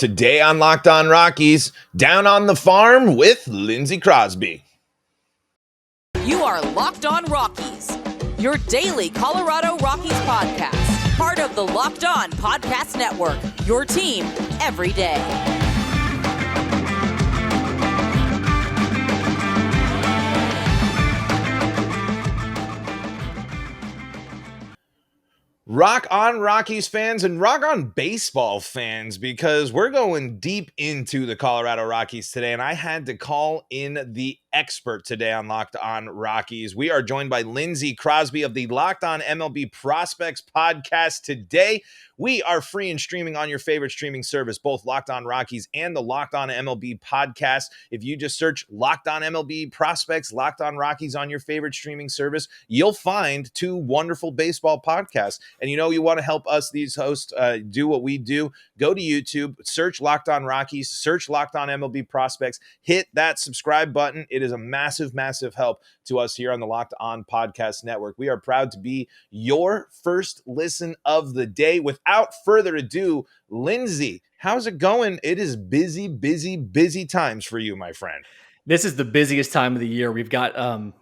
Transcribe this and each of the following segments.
Today on Locked On Rockies, down on the farm with Lindsey Crosby. You are Locked On Rockies, your daily Colorado Rockies podcast. Part of the Locked On Podcast Network, your team every day. Rock on Rockies fans and rock on baseball fans, because we're going deep into the Colorado Rockies today, and I had to call in the expert today on Locked On Rockies. We are joined by Lindsey Crosby of the Locked On MLB Prospects podcast. Today, we are free and streaming on your favorite streaming service, both Locked On Rockies and the Locked On MLB podcast. If you just search Locked On MLB Prospects, Locked On Rockies on your favorite streaming service, you'll find two wonderful baseball podcasts. And you want to help us, these hosts, do what we do. Go to YouTube, search Locked On Rockies, search Locked On MLB Prospects, hit that subscribe button. It is a massive, massive help to us here on the Locked On Podcast Network. We are proud to be your first listen of the day. Without further ado, Lindsey, how's it going? It is busy, busy, busy times for you, my friend. This is the busiest time of the year. We've got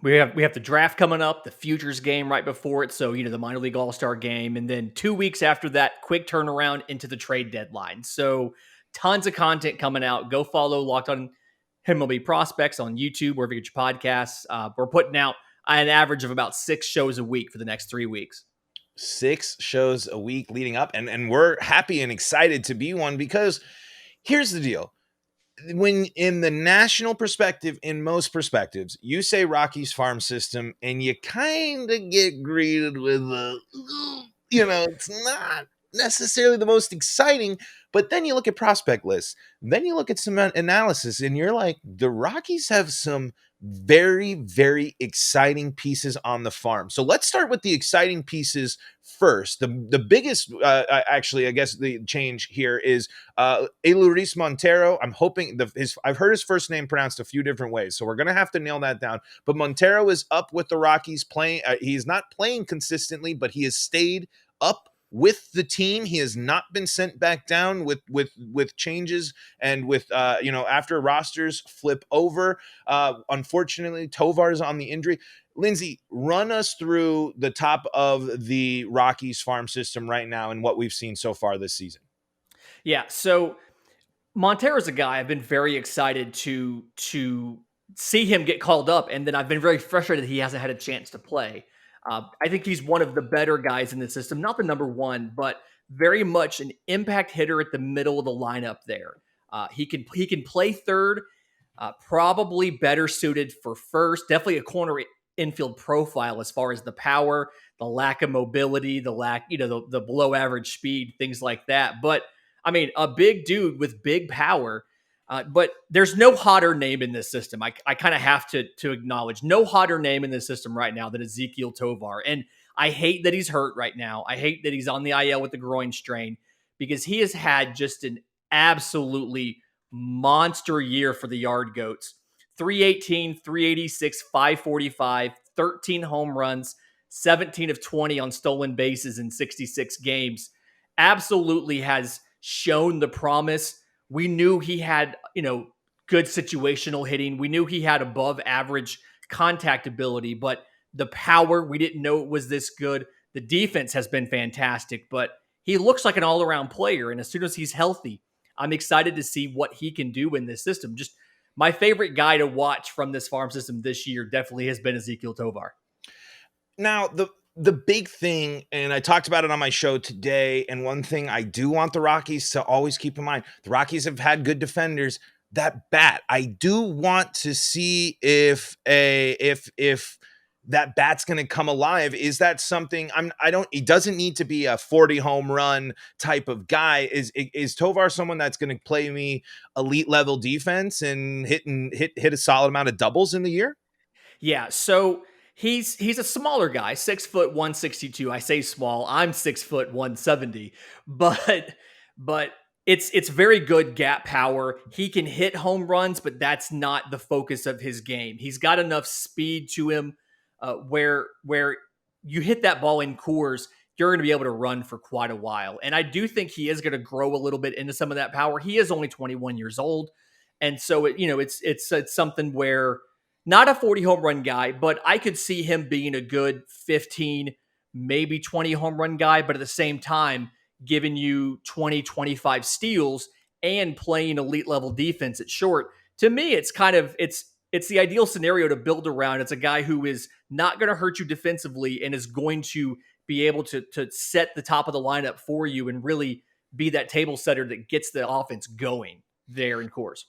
we have the draft coming up, the futures game right before it. So, the minor league all-star game. And then 2 weeks after that, quick turnaround into the trade deadline. So tons of content coming out. Go follow Locked On MLB Prospects on YouTube, wherever you get your podcasts. We're putting out an average of about 6 shows a week for the next 3 weeks. 6 shows a week leading up. And we're happy and excited to be one, because here's the deal. When in the national perspective, in most perspectives, you say Rockies farm system and you kind of get greeted with it's not necessarily the most exciting, but then you look at prospect lists, then you look at some analysis and you're like, the Rockies have some very, very exciting pieces on the farm. So let's start with the exciting pieces first. The biggest, actually, I guess the change here is Luis Montero. I'm hoping I've heard his first name pronounced a few different ways, so we're going to have to nail that down. But Montero is up with the Rockies playing. He's not playing consistently, but he has stayed up with the team. He has not been sent back down with changes and with after rosters flip over. Unfortunately, Tovar is on the injury. Lindsey, run us through the top of the Rockies farm system right now and what we've seen so far this season. Yeah, so Montero's a guy I've been very excited to see him get called up, and then I've been very frustrated he hasn't had a chance to play. I think he's one of the better guys in the system, not the number one, but very much an impact hitter at the middle of the lineup there. He can play third, probably better suited for first, definitely a corner infield profile as far as the power, the lack of mobility, the lack, the below average speed, things like that. But I mean, a big dude with big power. But there's no hotter name in this system. I kind of have to acknowledge no hotter name in this system right now than Ezequiel Tovar. And I hate that he's hurt right now. I hate that he's on the IL with the groin strain, because he has had just an absolutely monster year for the Yard Goats. 318, 386, 545, 13 home runs, 17 of 20 on stolen bases in 66 games. Absolutely has shown the promise. We knew he had, good situational hitting. We knew he had above average contact ability, but the power, we didn't know it was this good. The defense has been fantastic, but he looks like an all-around player. And as soon as he's healthy, I'm excited to see what he can do in this system. Just my favorite guy to watch from this farm system this year definitely has been Ezequiel Tovar. Now, the big thing, and I talked about it on my show today, and one thing I do want the Rockies to always keep in mind, the Rockies have had good defenders. That bat, I do want to see if that bat's going to come alive. Is that something he doesn't need to be a 40 home run type of guy. Is Tovar someone that's going to play me elite level defense and hit a solid amount of doubles in the year? Yeah. So he's a smaller guy, 6 foot 162. I say small. I'm 6 foot 170, but it's very good gap power. He can hit home runs, but that's not the focus of his game. He's got enough speed to him where you hit that ball in Coors, you're going to be able to run for quite a while. And I do think he is going to grow a little bit into some of that power. He is only 21 years old. And so, it's something where not a 40 home run guy, but I could see him being a good 15, maybe 20 home run guy, but at the same time, giving you 20, 25 steals and playing elite level defense at short. To me, it's the ideal scenario to build around. It's a guy who is not going to hurt you defensively and is going to be able to set the top of the lineup for you and really be that table setter that gets the offense going there in course.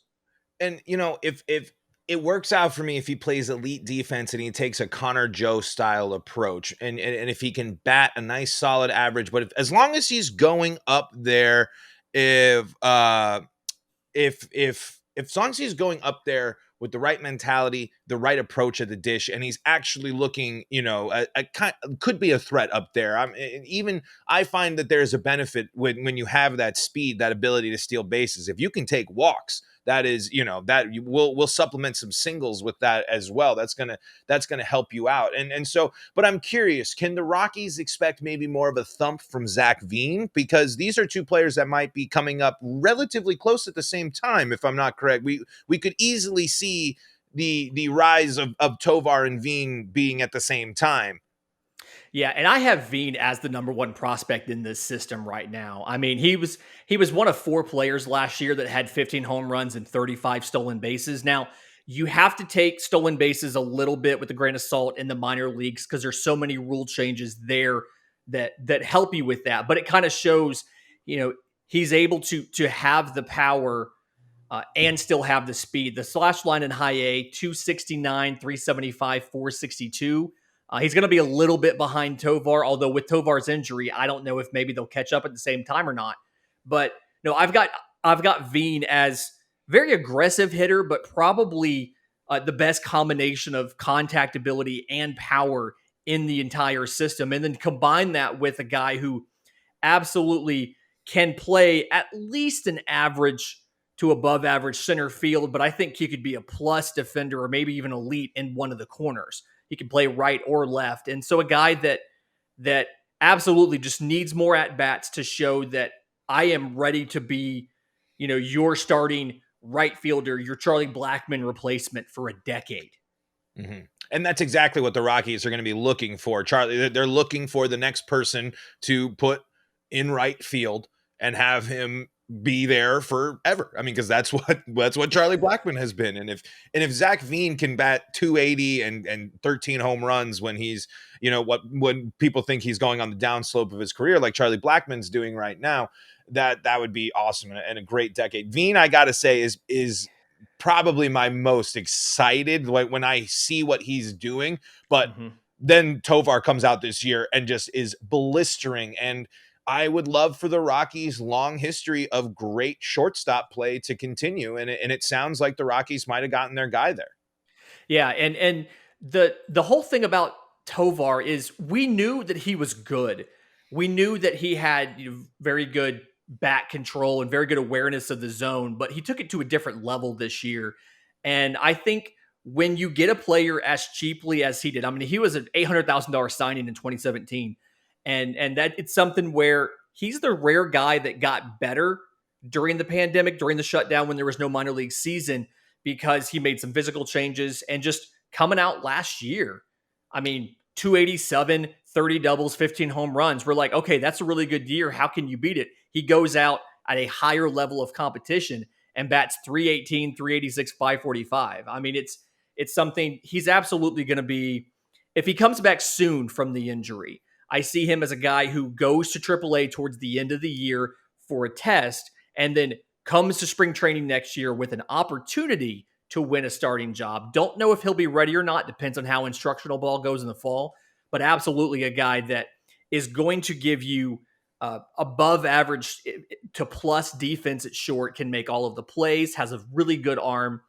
And if it works out for me if he plays elite defense and he takes a Connor Joe style approach, and if he can bat a nice solid average, but as long as he's going up there, if as long as he's going up there with the right mentality, the right approach at the dish, and he's actually looking, could be a threat up there. Even I find that there's a benefit when you have that speed, that ability to steal bases. If you can take walks, that is, that you will supplement some singles with that as well. That's gonna help you out. And so, but I'm curious, can the Rockies expect maybe more of a thump from Zach Veen? Because these are two players that might be coming up relatively close at the same time, if I'm not correct. We could easily see the rise of Tovar and Veen being at the same time. Yeah, and I have Veen as the number one prospect in this system right now. I mean, he was one of 4 players last year that had 15 home runs and 35 stolen bases. Now, you have to take stolen bases a little bit with a grain of salt in the minor leagues because there's so many rule changes there that help you with that. But it kind of shows, he's able to have the power and still have the speed. The slash line in high A, 269, 375, 462. He's going to be a little bit behind Tovar, although with Tovar's injury, I don't know if maybe they'll catch up at the same time or not. But no, I've got Veen as very aggressive hitter, but probably the best combination of contact ability and power in the entire system. And then combine that with a guy who absolutely can play at least an average to above average center field, but I think he could be a plus defender or maybe even elite in one of the corners. He can play right or left. And so a guy that absolutely just needs more at-bats to show that I am ready to be, your starting right fielder, your Charlie Blackmon replacement for a decade. Mm-hmm. And that's exactly what the Rockies are going to be looking for. Charlie, they're looking for the next person to put in right field and have him be there forever. I mean, because that's what Charlie Blackmon has been. And if Zach Veen can bat 280 and 13 home runs when he's, when people think he's going on the downslope of his career, like Charlie Blackmon's doing right now, that would be awesome and a great decade. Veen, I gotta say, is probably my most excited when I see what he's doing. But then Tovar comes out this year and just is blistering. And I would love for the Rockies' long history of great shortstop play to continue. And it sounds like the Rockies might have gotten their guy there. Yeah. And the whole thing about Tovar is we knew that he was good. We knew that he had very good bat control and very good awareness of the zone, but he took it to a different level this year. And I think when you get a player as cheaply as he did, I mean, he was an $800,000 signing in 2017. And that it's something where he's the rare guy that got better during the pandemic, during the shutdown when there was no minor league season, because he made some physical changes and just coming out last year. I mean, 287, 30 doubles, 15 home runs. We're like, okay, that's a really good year. How can you beat it? He goes out at a higher level of competition and bats 318, 386, 545. I mean, it's something he's absolutely going to be, if he comes back soon from the injury, I see him as a guy who goes to AAA towards the end of the year for a test and then comes to spring training next year with an opportunity to win a starting job. Don't know if he'll be ready or not. Depends on how instructional ball goes in the fall, but absolutely a guy that is going to give you above average to plus defense at short, can make all of the plays, has a really good arm,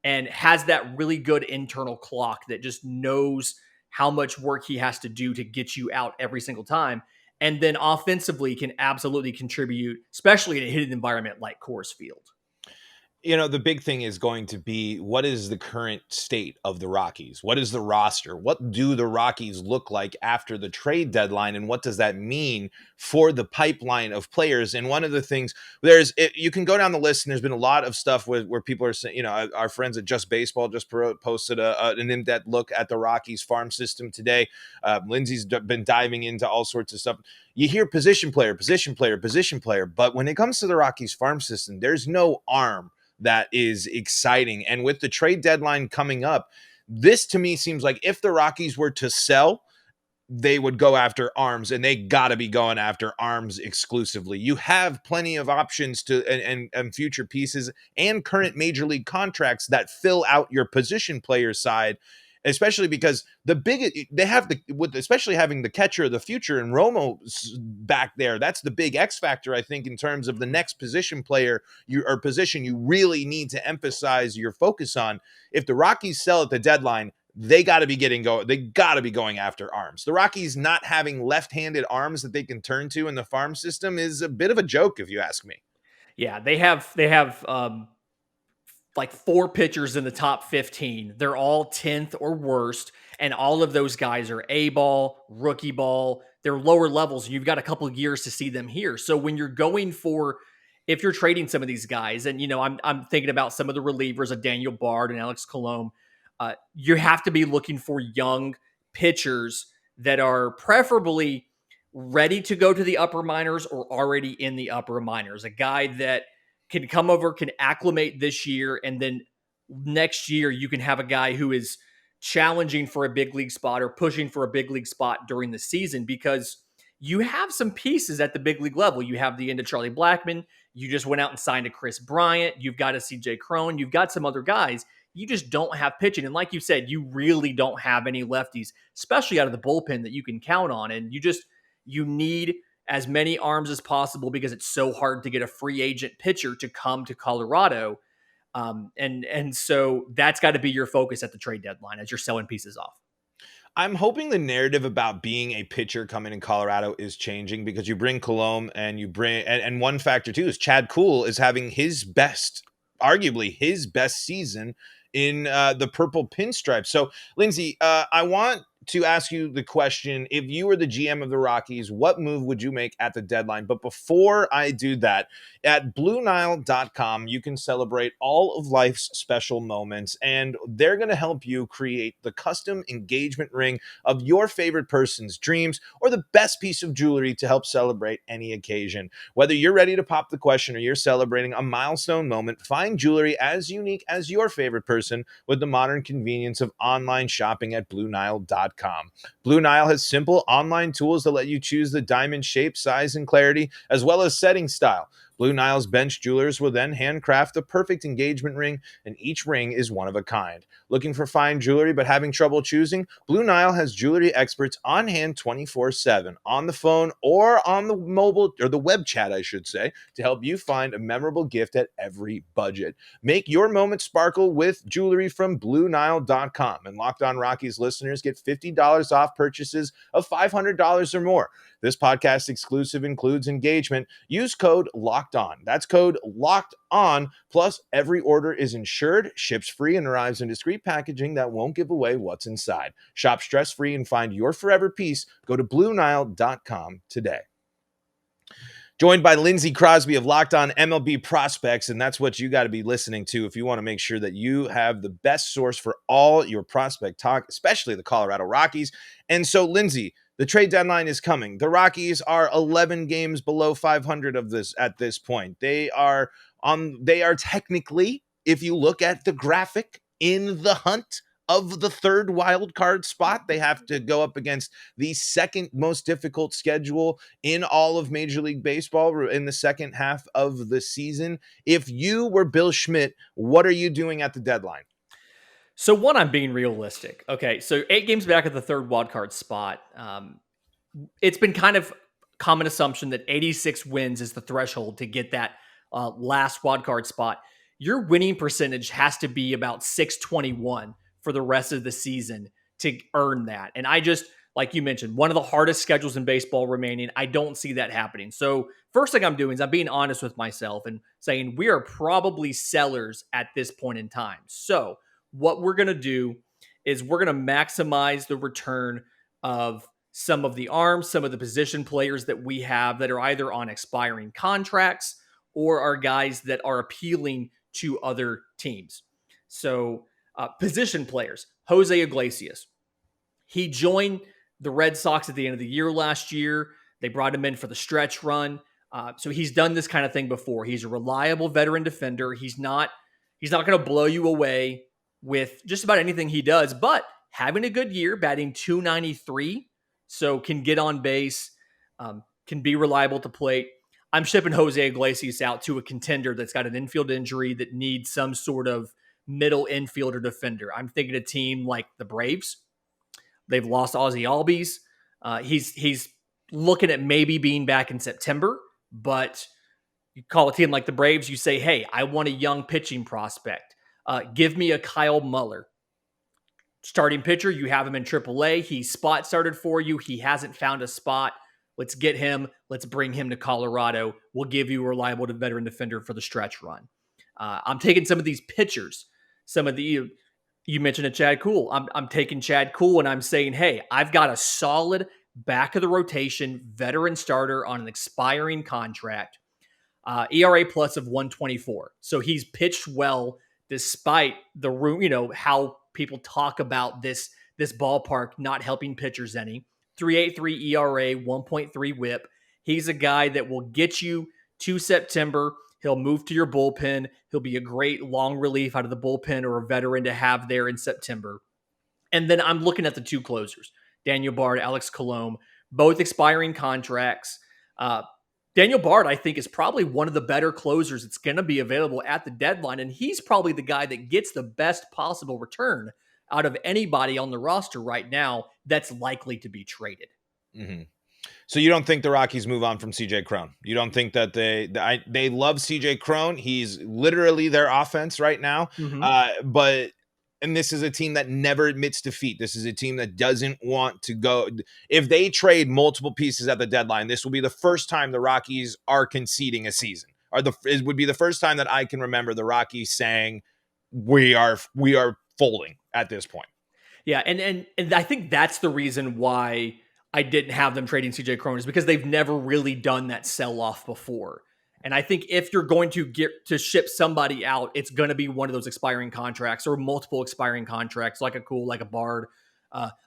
and has that really good internal clock that just knows how much work he has to do to get you out every single time. And then offensively can absolutely contribute, especially in a hitting environment like Coors Field. The big thing is going to be, what is the current state of the Rockies? What is the roster? What do the Rockies look like after the trade deadline? And what does that mean for the pipeline of players? And one of the things, you can go down the list, and there's been a lot of stuff where people are saying, our friends at Just Baseball just posted an in-depth look at the Rockies farm system today. Lindsay's been diving into all sorts of stuff. You hear position player, position player, position player, but when it comes to the Rockies farm system, there's no arm that is exciting. And with the trade deadline coming up, this to me seems like if the Rockies were to sell, they would go after arms, and they got to be going after arms exclusively. You have plenty of options to and future pieces and current major league contracts that fill out your position player side, especially because they have especially having the catcher of the future and Romo back there. That's the big X factor, I think, in terms of the next position player position you really need to emphasize your focus on. If the Rockies sell at the deadline, they got to be They got to be going after arms. The Rockies not having left-handed arms that they can turn to in the farm system is a bit of a joke, if you ask me. Yeah, they have like 4 pitchers in the top 15. They're all 10th or worst, and all of those guys are A ball, rookie ball. They're lower levels. You've got a couple of years to see them here. So when you're going for, if you're trading some of these guys, and I'm thinking about some of the relievers, of Daniel Bard and Alex Colomb, you have to be looking for young pitchers that are preferably ready to go to the upper minors or already in the upper minors. A guy that can come over, can acclimate this year, and then next year you can have a guy who is challenging for a big league spot or pushing for a big league spot during the season, because you have some pieces at the big league level. You have the end of Charlie Blackmon. You just went out and signed a Chris Bryant. You've got a CJ Cron. You've got some other guys. You just don't have pitching. And like you said, you really don't have any lefties, especially out of the bullpen, that you can count on. And you need as many arms as possible, because it's so hard to get a free agent pitcher to come to Colorado. And so that's got to be your focus at the trade deadline as you're selling pieces off. I'm hoping the narrative about being a pitcher coming in Colorado is changing, because you bring Colomb and and one factor too is Chad Kuhl is having arguably his best season in the purple pinstripe. So, Lindsay, I want to ask you the question: if you were the GM of the Rockies, what move would you make at the deadline? But before I do that, at BlueNile.com, you can celebrate all of life's special moments, and they're going to help you create the custom engagement ring of your favorite person's dreams, or the best piece of jewelry to help celebrate any occasion. Whether you're ready to pop the question or you're celebrating a milestone moment, find jewelry as unique as your favorite person with the modern convenience of online shopping at BlueNile.com. Blue Nile has simple online tools that let you choose the diamond shape, size, and clarity, as well as setting style. Blue Nile's bench jewelers will then handcraft the perfect engagement ring, and each ring is one of a kind. Looking for fine jewelry but having trouble choosing? Blue Nile has jewelry experts on hand 24/7, on the phone or on the mobile, or the web chat, I should say, to help you find a memorable gift at every budget. Make your moment sparkle with jewelry from BlueNile.com, and Locked On Rockies listeners get $50 off purchases of $500 or more. This podcast exclusive includes engagement. Use code LOCKED ON. That's code LOCKED ON. Plus, every order is insured, ships free, and arrives in discreet packaging that won't give away what's inside. Shop stress-free and find your forever piece. Go to BlueNile.com today. Joined by Lindsay Crosby of Locked On MLB Prospects, and that's what you got to be listening to if you want to make sure that you have the best source for all your prospect talk, especially the Colorado Rockies. And so, Lindsay, the trade deadline is coming. The Rockies are 11 games below 500 at this point. They are technically, if you look at the graphic, in the hunt of the third wild card spot. They have to go up against the second most difficult schedule in all of Major League Baseball in the second half of the season. If you were Bill Schmidt, what are you doing at the deadline? So one, I'm being realistic. Okay, so 8 games back at the third wildcard spot. It's been kind of common assumption that 86 wins is the threshold to get that last wildcard spot. Your winning percentage has to be about 621 for the rest of the season to earn that. And like you mentioned, one of the hardest schedules in baseball remaining. I don't see that happening. So first thing I'm doing is I'm being honest with myself and saying we are probably sellers at this point in time. So what we're going to do is we're going to maximize the return of some of the arms, some of the position players that we have that are either on expiring contracts or are guys that are appealing to other teams. So position players, Jose Iglesias. He joined the Red Sox at the end of the year last year. They brought him in for the stretch run. So he's done this kind of thing before. He's a reliable veteran defender. He's not going to blow you away with just about anything he does, but having a good year, batting 293, so can get on base, can be reliable to plate. I'm shipping Jose Iglesias out to a contender that's got an infield injury that needs some sort of middle infielder defender. I'm thinking a team like the Braves. They've lost Ozzy Albies. He's looking at maybe being back in September, but you call a team like the Braves, you say, hey, I want a young pitching prospect. Give me a Kyle Muller. Starting pitcher, you have him in AAA. He spot started for you. He hasn't found a spot. Let's get him. Let's bring him to Colorado. We'll give you a reliable veteran defender for the stretch run. I'm taking some of these pitchers, some of the you mentioned a Chad Kuhl. I'm taking Chad Kuhl and I'm saying, hey, I've got a solid back of the rotation veteran starter on an expiring contract, ERA plus of 124. So he's pitched well despite the room, how people talk about this ballpark not helping pitchers any. 3.83 ERA, 1.3 WHIP. He's a guy that will get you to September. He'll move to your bullpen. He'll be a great long relief out of the bullpen or a veteran to have there in September. And then I'm looking at the two closers, Daniel Bard, Alex Colomé, both expiring contracts. Daniel Bard, I think, is probably one of the better closers that's going to be available at the deadline. And he's probably the guy that gets the best possible return out of anybody on the roster right now that's likely to be traded. Mm-hmm. So you don't think the Rockies move on from CJ Cron? You don't think that they love CJ Cron? He's literally their offense right now. Mm-hmm. And this is a team that never admits defeat. This is a team that doesn't want to go. If they trade multiple pieces at the deadline, this will be the first time the Rockies are conceding a season. It would be the first time that I can remember the Rockies saying we are folding at this point. Yeah, and I think that's the reason why I didn't have them trading CJ Cron is because they've never really done that sell-off before. And I think if you're going to get to ship somebody out, it's going to be one of those expiring contracts or multiple expiring contracts, like a Kuhl, like a Bard,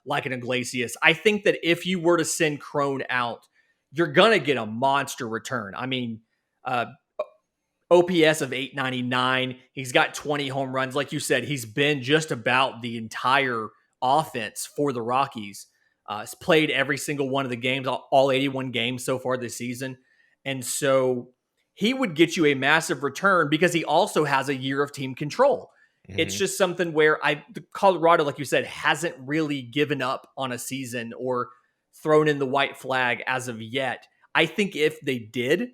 like an Iglesias. I think that if you were to send Cron out, you're going to get a monster return. I mean, OPS of 899. He's got 20 home runs. Like you said, he's been just about the entire offense for the Rockies. He's played every single one of the games, all 81 games so far this season. And so he would get you a massive return because he also has a year of team control. Mm-hmm. It's just something where Colorado, like you said, hasn't really given up on a season or thrown in the white flag as of yet. I think if they did,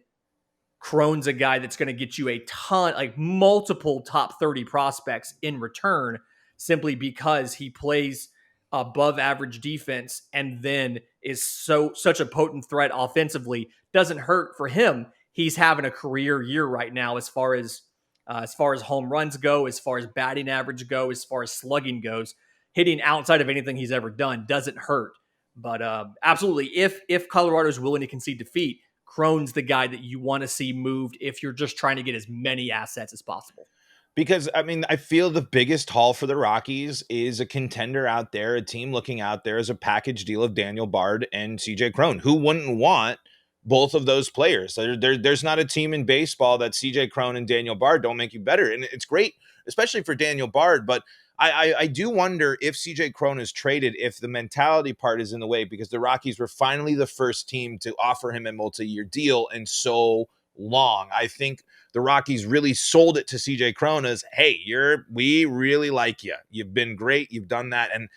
Cron's a guy that's going to get you a ton, like multiple top 30 prospects in return, simply because he plays above average defense and then is such a potent threat offensively. Doesn't hurt for him. He's having a career year right now as far as home runs go, as far as batting average go, as far as slugging goes. Hitting outside of anything he's ever done doesn't hurt. But absolutely, if Colorado is willing to concede defeat, Cron's the guy that you want to see moved if you're just trying to get as many assets as possible. Because, I mean, I feel the biggest haul for the Rockies is a contender out there, a team looking out there as a package deal of Daniel Bard and CJ Cron. Who wouldn't want both of those players? There's not a team in baseball that CJ Cron and Daniel Bard don't make you better. And it's great, especially for Daniel Bard. But I do wonder if CJ Cron is traded, if the mentality part is in the way, because the Rockies were finally the first team to offer him a multi-year deal in so long. I think the Rockies really sold it to CJ Cron as, hey, we really like you. You've been great. You've done that. And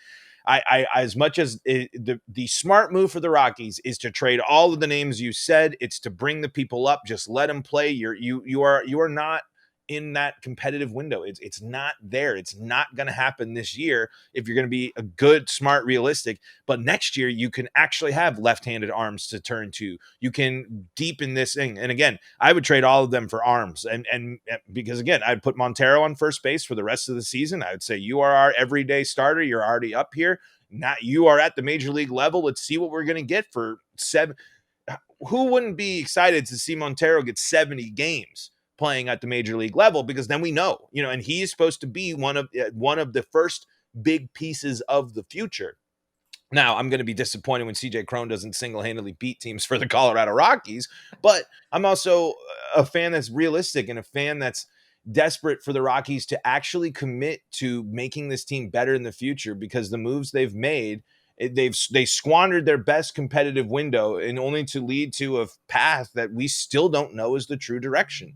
I as much as the smart move for the Rockies is to trade all of the names you said, it's to bring the people up, just let them play. You are not in that competitive window. It's not there. It's not going to happen this year if you're going to be a good, smart, realistic. But next year, you can actually have left-handed arms to turn to. You can deepen this thing. And again, I would trade all of them for arms. And because, again, I'd put Montero on first base for the rest of the season. I would say, you are our everyday starter. You're already up here. Now you are at the major league level. Let's see what we're going to get for 7. Who wouldn't be excited to see Montero get 70 games playing at the major league level? Because then we know, and he is supposed to be one of the first big pieces of the future. Now, I'm going to be disappointed when CJ Cron doesn't single-handedly beat teams for the Colorado Rockies, but I'm also a fan that's realistic and a fan that's desperate for the Rockies to actually commit to making this team better in the future, because the moves they've made, they squandered their best competitive window, and only to lead to a path that we still don't know is the true direction.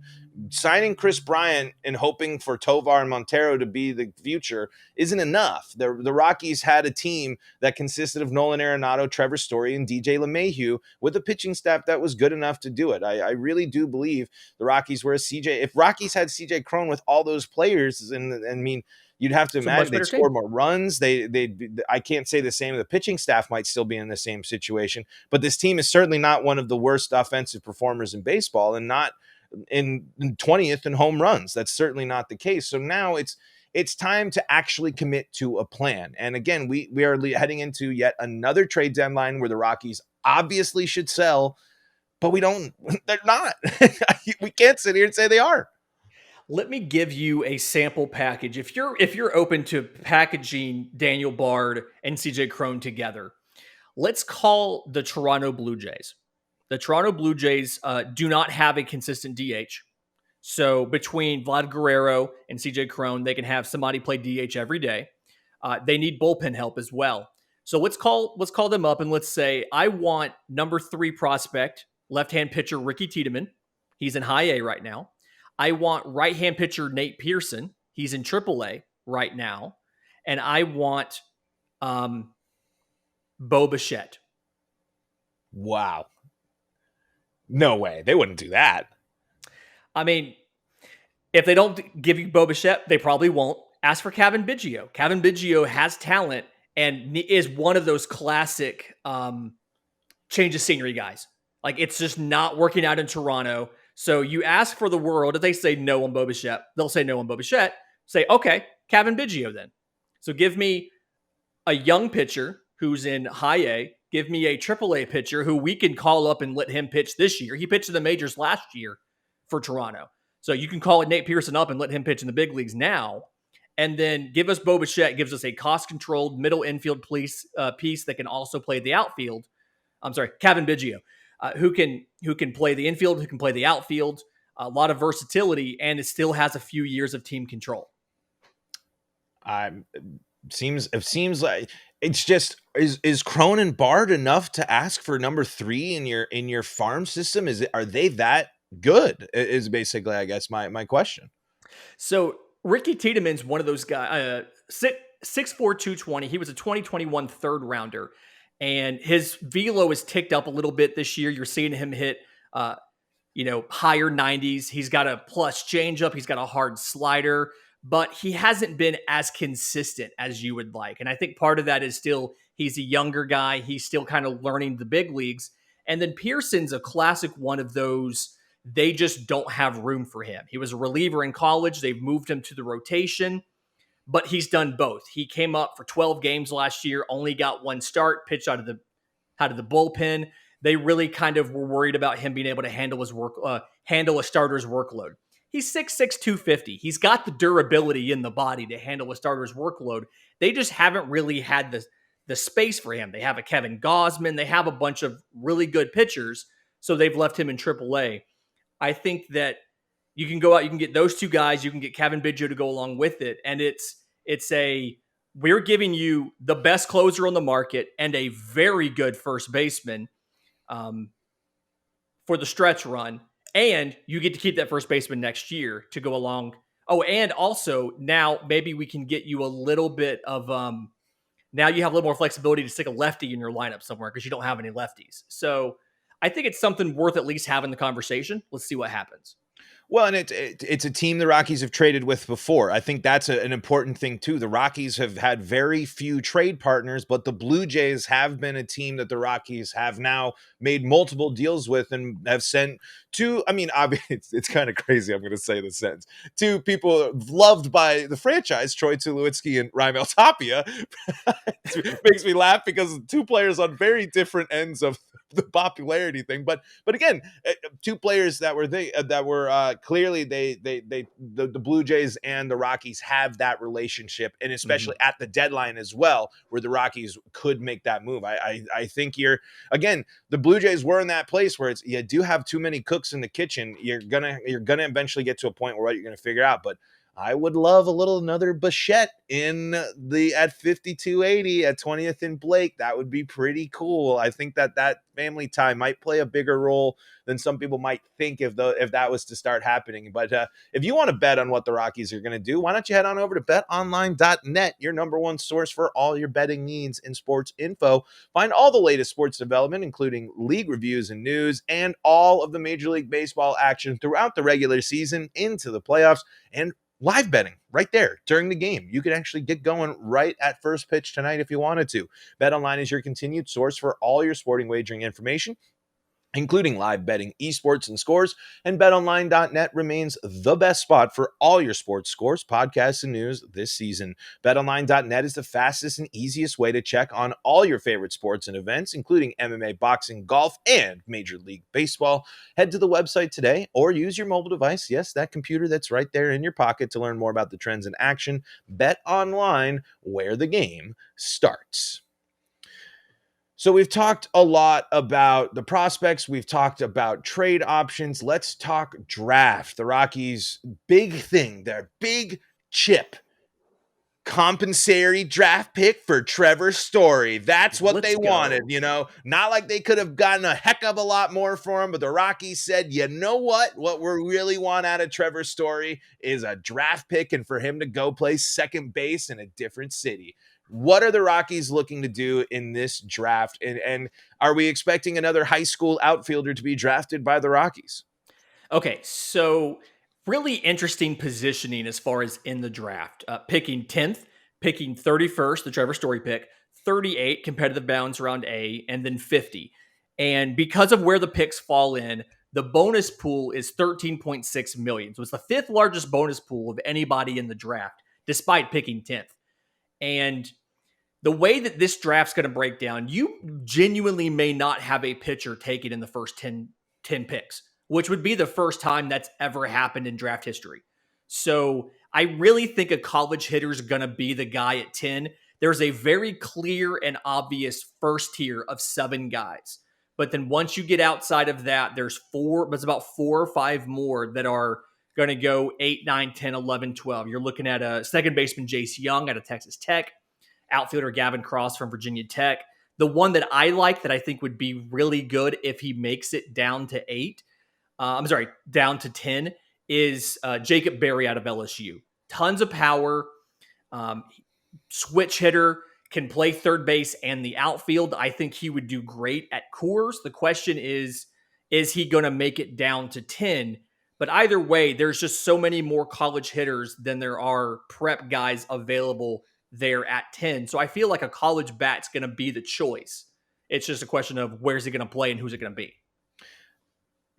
Signing Chris Bryant and hoping for Tovar and Montero to be the future isn't enough. The Rockies had a team that consisted of Nolan Arenado, Trevor Story, and DJ LeMahieu with a pitching staff that was good enough to do it. I really do believe the Rockies were if Rockies had CJ Cron with all those players, and I mean, you'd have to imagine they'd score more runs. I can't say the same. The pitching staff might still be in the same situation, but this team is certainly not one of the worst offensive performers in baseball, and not in 20th in home runs. That's certainly not the case. So now it's time to actually commit to a plan. And again, we are heading into yet another trade deadline where the Rockies obviously should sell, but we don't. They're not. We can't sit here and say they are. Let me give you a sample package. If you're open to packaging Daniel Bard and CJ Cron together, let's call the Toronto Blue Jays. The Toronto Blue Jays do not have a consistent DH. So between Vlad Guerrero and CJ Cron, they can have somebody play DH every day. They need bullpen help as well. So let's call them up and let's say, I want number 3 prospect, left-hand pitcher Ricky Tiedemann. He's in high A right now. I want right-hand pitcher Nate Pearson. He's in AAA right now. And I want Bo Bichette. Wow. No way. They wouldn't do that. I mean, if they don't give you Bo Bichette, they probably won't. Ask for Kevin Biggio. Kevin Biggio has talent and is one of those classic change of scenery guys. Like, it's just not working out in Toronto. So you ask for the world. If they say no on Bo Bichette, they'll say no on Bo Bichette. Say, okay, Kevin Biggio then. So give me a young pitcher who's in high A. Give me a AAA pitcher who we can call up and let him pitch this year. He pitched in the majors last year for Toronto. So you can call it Nate Pearson up and let him pitch in the big leagues now. And then give us Bo Bichette, gives us a cost-controlled middle infield piece that can also play the outfield. I'm sorry, Kevin Biggio, who can play the infield, who can play the outfield, a lot of versatility, and it still has a few years of team control. It seems like it's just is Cron and Bard enough to ask for number 3 in your farm system? Are they that good? Is basically, I guess, my question. So Ricky Tiedemann's one of those guys, 6'4", 220. He was a 2021 third rounder, and his velo is ticked up a little bit this year. You're seeing him hit, higher 90s. He's got a plus changeup. He's got a hard slider, but he hasn't been as consistent as you would like. And I think part of that is still he's a younger guy. He's still kind of learning the big leagues. And then Pearson's a classic one of those. They just don't have room for him. He was a reliever in college. They've moved him to the rotation, but he's done both. He came up for 12 games last year, only got 1 start, pitched out of the bullpen. They really kind of were worried about him being able to handle a starter's workload. He's 6'6", 250. He's got the durability in the body to handle a starter's workload. They just haven't really had the space for him. They have a Kevin Gausman. They have a bunch of really good pitchers, so they've left him in AAA. I think that you can go out, you can get those 2 guys, you can get Kevin Biggio to go along with it, and we're giving you the best closer on the market and a very good first baseman for the stretch run, and you get to keep that first baseman next year to go along. Oh, and also now maybe we can get you a little bit of now you have a little more flexibility to stick a lefty in your lineup somewhere because you don't have any lefties. So I think it's something worth at least having the conversation. Let's see what happens. Well, and it's a team the Rockies have traded with before. I think that's an important thing too. The Rockies have had very few trade partners, but the Blue Jays have been a team that the Rockies have now made multiple deals with and have sent to. I mean, obviously, it's kind of crazy. I'm going to say this sentence: two people loved by the franchise, Troy Tulowitzki and Raimel Tapia. It makes me laugh because two players on very different ends of the popularity thing. But again, two players that were clearly the Blue Jays and the Rockies have that relationship, and especially at the deadline as well, where the Rockies could make that move. I think the Blue Jays were in that place where it's, you do have too many cooks in the kitchen. You're gonna eventually get to a point where you're gonna figure out, but I would love another Bichette at 5280 at 20th and Blake. That would be pretty cool. I think that family time might play a bigger role than some people might think if that was to start happening. But if you want to bet on what the Rockies are going to do, why don't you head on over to betonline.net, your number one source for all your betting needs and sports info. Find all the latest sports development, including league reviews and news, and all of the Major League Baseball action throughout the regular season into the playoffs, and live betting right there during the game. You could actually get going right at first pitch tonight if you wanted to. BetOnline is your continued source for all your sporting wagering information, including live betting, esports, and scores. And betonline.net remains the best spot for all your sports scores, podcasts, and news this season. Betonline.net is the fastest and easiest way to check on all your favorite sports and events, including MMA, boxing, golf, and Major League Baseball. Head to the website today or use your mobile device, yes, that computer that's right there in your pocket, to learn more about the trends in action. BetOnline, where the game starts. So we've talked a lot about the prospects. We've talked about trade options. Let's talk draft. The Rockies' big thing, their big chip, compensatory draft pick for Trevor Story. That's what they wanted, Not like they could have gotten a heck of a lot more for him, but the Rockies said, you know what? What we really want out of Trevor Story is a draft pick and for him to go play second base in a different city. What are the Rockies looking to do in this draft? And are we expecting another high school outfielder to be drafted by the Rockies? Okay, so really interesting positioning as far as in the draft. Picking 10th, picking 31st, the Trevor Story pick, 38, competitive bounds around A, and then 50. And because of where the picks fall in, the bonus pool is 13.6 million. So it's the fifth largest bonus pool of anybody in the draft, despite picking 10th. And the way that this draft's going to break down, you genuinely may not have a pitcher taken in the first 10 picks, which would be the first time that's ever happened in draft history. So I really think a college hitter is going to be the guy at 10. There's a very clear and obvious first tier of 7 guys. But then once you get outside of that, there's about 4 or 5 more that are going to go 8, 9, 10, 11, 12. You're looking at a second baseman, Jace Young out of Texas Tech, outfielder Gavin Cross from Virginia Tech. The one that I like that I think would be really good if he makes it down to 10 is Jacob Berry out of LSU. Tons of power, switch hitter, can play third base and the outfield. I think he would do great at Coors. The question is he going to make it down to 10? But either way, there's just so many more college hitters than there are prep guys available there at 10. So I feel like a college bat's going to be the choice. It's just a question of where's he going to play and who's it going to be.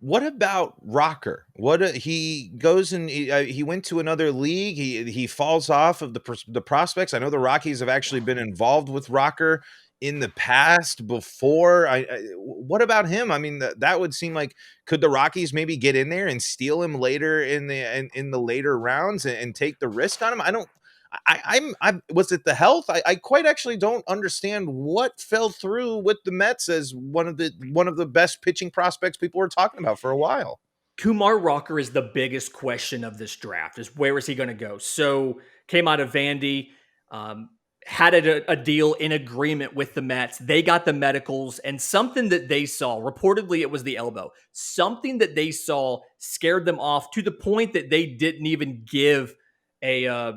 What about Rocker? He goes and he went to another league. He falls off of the prospects. I know the Rockies have actually been involved with Rocker in the past before. What about him? I mean, that would seem like, could the Rockies maybe get in there and steal him later in the later rounds and take the risk on him? Was it the health? I quite actually don't understand what fell through with the Mets as one of the best pitching prospects people were talking about for a while. Kumar Rocker is the biggest question of this draft, is where is he going to go? So came out of Vandy, had a deal in agreement with the Mets. They got the medicals, and something that they saw, reportedly it was the elbow, something that they saw scared them off to the point that they didn't even give a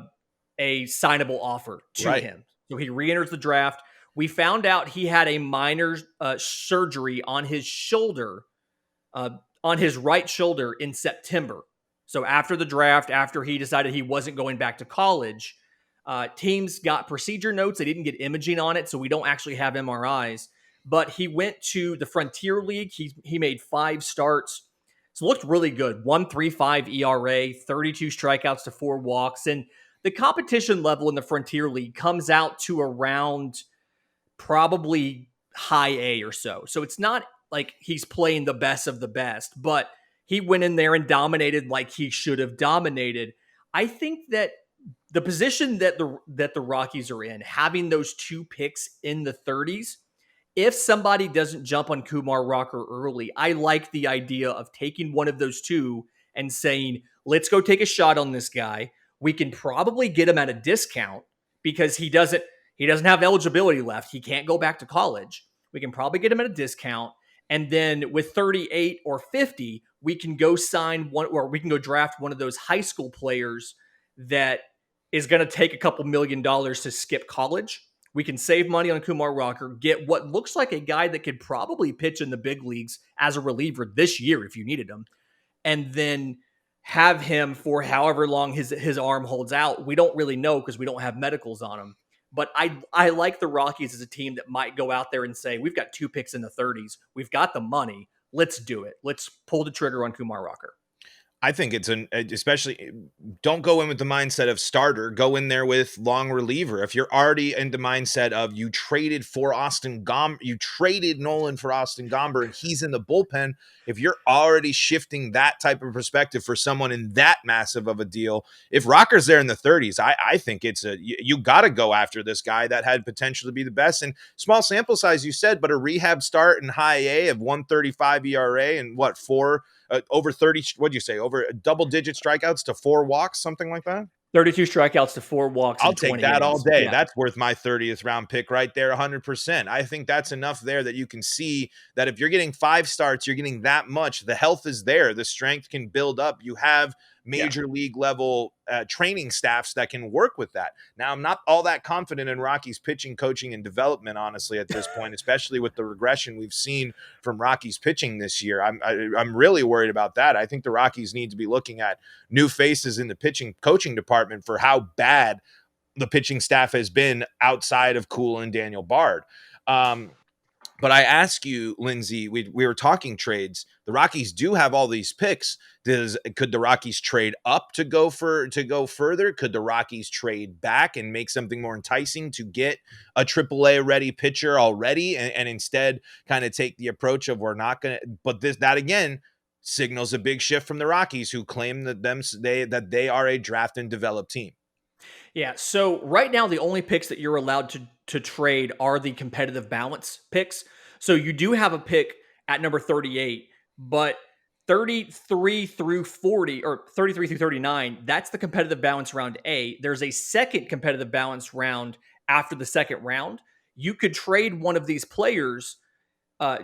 signable offer to him. So he re-enters the draft. We found out he had a minor surgery on his shoulder, on his right shoulder in September. So after the draft, after he decided he wasn't going back to college, teams got procedure notes. They didn't get imaging on it, so we don't actually have MRIs. But he went to the Frontier League. He made 5 starts. So looked really good. 1.35 ERA, 32 strikeouts to 4 walks. And the competition level in the Frontier League comes out to around probably high A or so. So it's not like he's playing the best of the best, but he went in there and dominated like he should have dominated. I think that the position that the Rockies are in, having those 2 picks in the 30s, if somebody doesn't jump on Kumar Rocker early, I like the idea of taking one of those 2 and saying, let's go take a shot on this guy. We can probably get him at a discount because he doesn't have eligibility left. He can't go back to college. We can probably get him at a discount. And then with 38 or 50, we can go sign one, or we can go draft one of those high school players that is going to take a couple $1 million to skip college. We can save money on Kumar Rocker, get what looks like a guy that could probably pitch in the big leagues as a reliever this year if you needed him, and then have him for however long his arm holds out. We don't really know because we don't have medicals on him. But I like the Rockies as a team that might go out there and say, we've got 2 picks in the 30s. We've got the money. Let's do it. Let's pull the trigger on Kumar Rocker. I think it's especially don't go in with the mindset of starter. Go in there with long reliever. If you're already in the mindset of you traded Nolan for Austin Gomber, and he's in the bullpen. If you're already shifting that type of perspective for someone in that massive of a deal, if Rocker's there in the 30s, I think you got to go after this guy that had potential to be the best. And small sample size, you said, but a rehab start in high A of 1.35 ERA and over 30, what'd you say, over double-digit strikeouts to 4 walks, something like that? 32 strikeouts to 4 walks. I'll take that innings. all day. Yeah. That's worth my 30th round pick right there, 100%. I think that's enough there that you can see that if you're getting 5 starts, you're getting that much. The health is there. The strength can build up. You have major league level training staffs that can work with that. Now, I'm not all that confident in Rockies pitching, coaching, and development, honestly, at this point, especially with the regression we've seen from Rockies pitching this year. I'm really worried about that. I think the Rockies need to be looking at new faces in the pitching coaching department for how bad the pitching staff has been outside of Cool and Daniel Bard. But I ask you, Lindsay, we were talking trades. The Rockies do have all these picks. Could the Rockies trade up to go further? Could the Rockies trade back and make something more enticing to get a AAA ready pitcher already, and instead kind of take the approach of we're not going to? But that again signals a big shift from the Rockies, who claim that they are a draft and develop team. Yeah. So right now, the only picks that you're allowed to trade are the competitive balance picks. So you do have a pick at number 38, but 33 through 40 or 33 through 39, that's the competitive balance round A. There's a second competitive balance round after the second round. You could trade one of these players,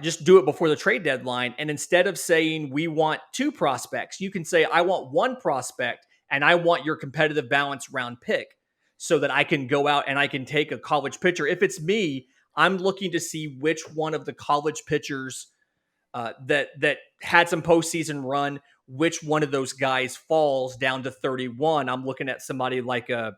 just do it before the trade deadline. And instead of saying we want 2 prospects, you can say I want 1 prospect and I want your competitive balance round pick, so that I can go out and I can take a college pitcher. If it's me, I'm looking to see which one of the college pitchers that had some postseason run, which one of those guys falls down to 31. I'm looking at somebody like a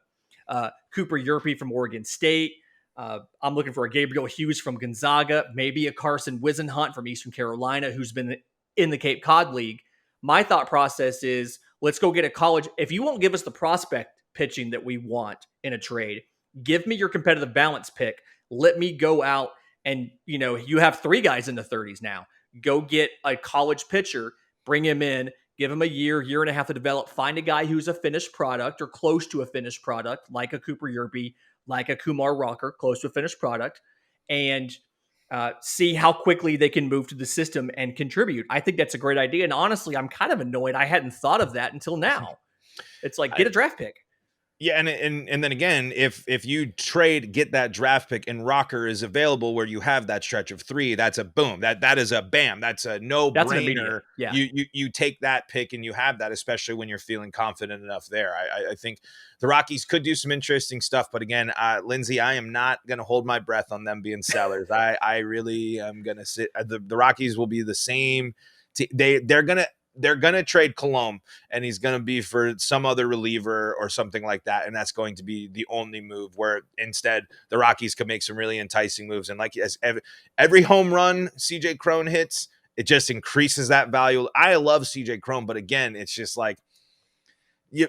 Cooper Yerpe from Oregon State. I'm looking for a Gabriel Hughes from Gonzaga, maybe a Carson Wisenhunt from Eastern Carolina, who's been in the Cape Cod League. My thought process is, let's go get a college. If you won't give us the prospect pitching that we want in a trade, give me your competitive balance pick. Let me go out and, you have 3 guys in the 30s now. Go get a college pitcher, bring him in, give him a year and a half to develop. Find a guy who's a finished product or close to a finished product, like a Cooper Yerpe, like a Kumar Rocker, close to a finished product, and see how quickly they can move to the system and contribute. I think that's a great idea. And honestly, I'm kind of annoyed I hadn't thought of that until now. It's like, get a draft pick. Yeah, and then again, if you get that draft pick and Rocker is available where you have that stretch of 3, that's a boom. That is a bam. That's a no-brainer. Yeah. You take that pick and you have that, especially when you're feeling confident enough there. I think the Rockies could do some interesting stuff, but again, Lindsay, I am not going to hold my breath on them being sellers. I really am going to sit. The Rockies will be the same. They're going to they're going to trade Colomb, and he's going to be for some other reliever or something like that. And that's going to be the only move, where instead the Rockies could make some really enticing moves. And like, as every home run CJ Cron hits, it just increases that value. I love CJ Cron, but again, it's just like, you,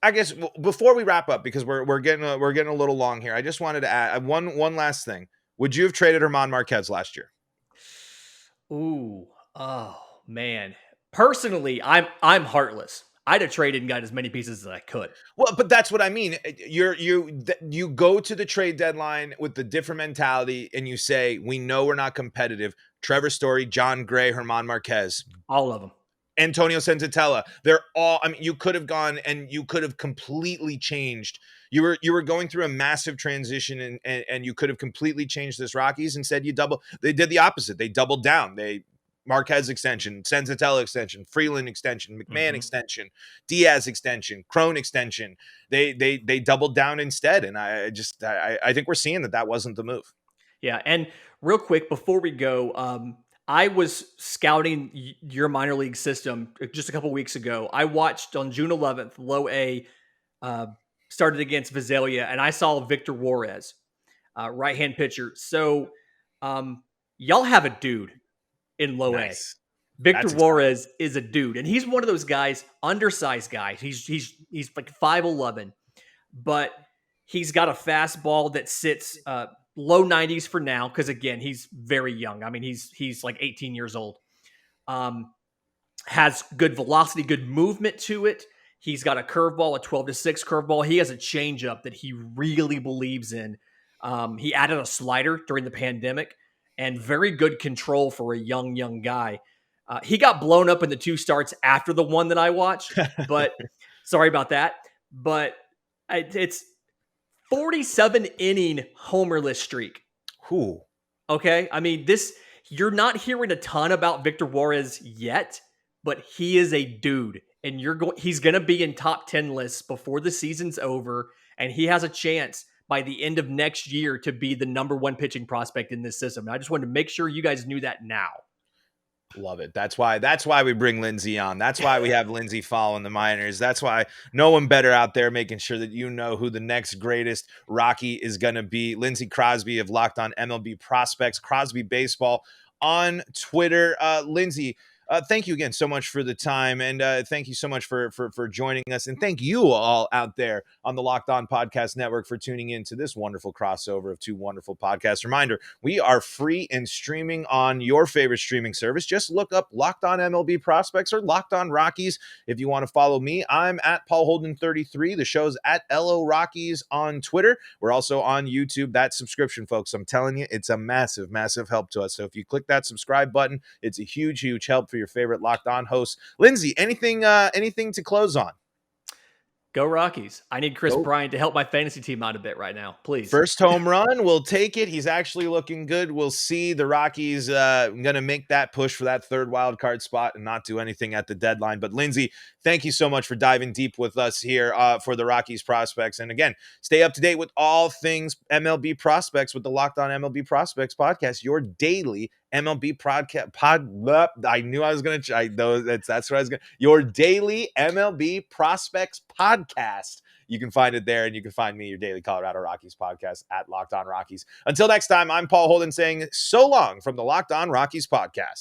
I guess before we wrap up, because we're getting a little long here, I just wanted to add one last thing. Would you have traded Herman Marquez last year? Ooh, oh man. Personally, I'm heartless. I'd have traded and got as many pieces as I could. Well, but that's what I mean. You go to the trade deadline with the different mentality, and you say, we know we're not competitive. Trevor Story, John Gray, Herman Marquez, All of them. Antonio Senzatella. They're all, I mean, you could have gone and you could have completely changed. You were going through a massive transition, and you could have completely changed this Rockies. Instead, they did the opposite. They doubled down. Marquez extension, Senzatella extension, Freeland extension, McMahon extension, Diaz extension, Cron extension. They doubled down instead. And I think we're seeing that wasn't the move. Yeah. And real quick, before we go, I was scouting your minor league system just a couple weeks ago. I watched on June 11th, Low A started against Visalia, and I saw Victor Juarez, right-hand pitcher. So y'all have a dude in Low A. Victor Juarez is a dude, and he's one of those guys, undersized guy. He's like 5'11", but he's got a fastball that sits low 90s for now, because again, he's very young. I mean, he's like 18 years old. Has good velocity, good movement to it. He's got a curveball, a 12-6 curveball. He has a changeup that he really believes in. He added a slider during the pandemic, and very good control for a young guy. He got blown up in the 2 starts after the one that I watched, but sorry about that. But it's 47 inning homerless streak. Who? Okay. I mean, you're not hearing a ton about Victor Juarez yet, but he is a dude, and he's going to be in top 10 lists before the season's over. And he has a chance by the end of next year to be the number 1 pitching prospect in this system. And I just wanted to make sure you guys knew that now. Love it. That's why we bring Lindsay on. That's why we have Lindsay following the minors. That's why no one better out there making sure that you know who the next greatest Rocky is going to be. Lindsay Crosby of Locked On MLB Prospects, Crosby Baseball on Twitter. Lindsay, thank you again so much for the time, and thank you so much for joining us, and thank you all out there on the Locked On Podcast Network for tuning in to this wonderful crossover of 2 wonderful podcasts. Reminder, we are free and streaming on your favorite streaming service. Just look up Locked On MLB Prospects or Locked On Rockies. If you want to follow me, I'm at Paul Holden 33. The show's at LO Rockies on Twitter. We're also on YouTube. That subscription, folks, I'm telling you, it's a massive help to us. So if you click that subscribe button, it's a huge help for your favorite Locked On hosts. Lindsay, anything to close on? Go Rockies. I need Chris Bryant to help my fantasy team out a bit right now, please. First home run, we'll take it. He's actually looking good. We'll see. The Rockies going to make that push for that 3rd wild card spot and not do anything at the deadline. But Lindsay, thank you so much for diving deep with us here for the Rockies prospects. And again, stay up to date with all things MLB prospects with the Locked On MLB Prospects podcast, your daily MLB I knew I was going to try those. That's what I was going to. Your daily MLB Prospects podcast. You can find it there, and you can find me, your daily Colorado Rockies podcast, at Locked On Rockies. Until next time, I'm Paul Holden saying so long from the Locked On Rockies podcast.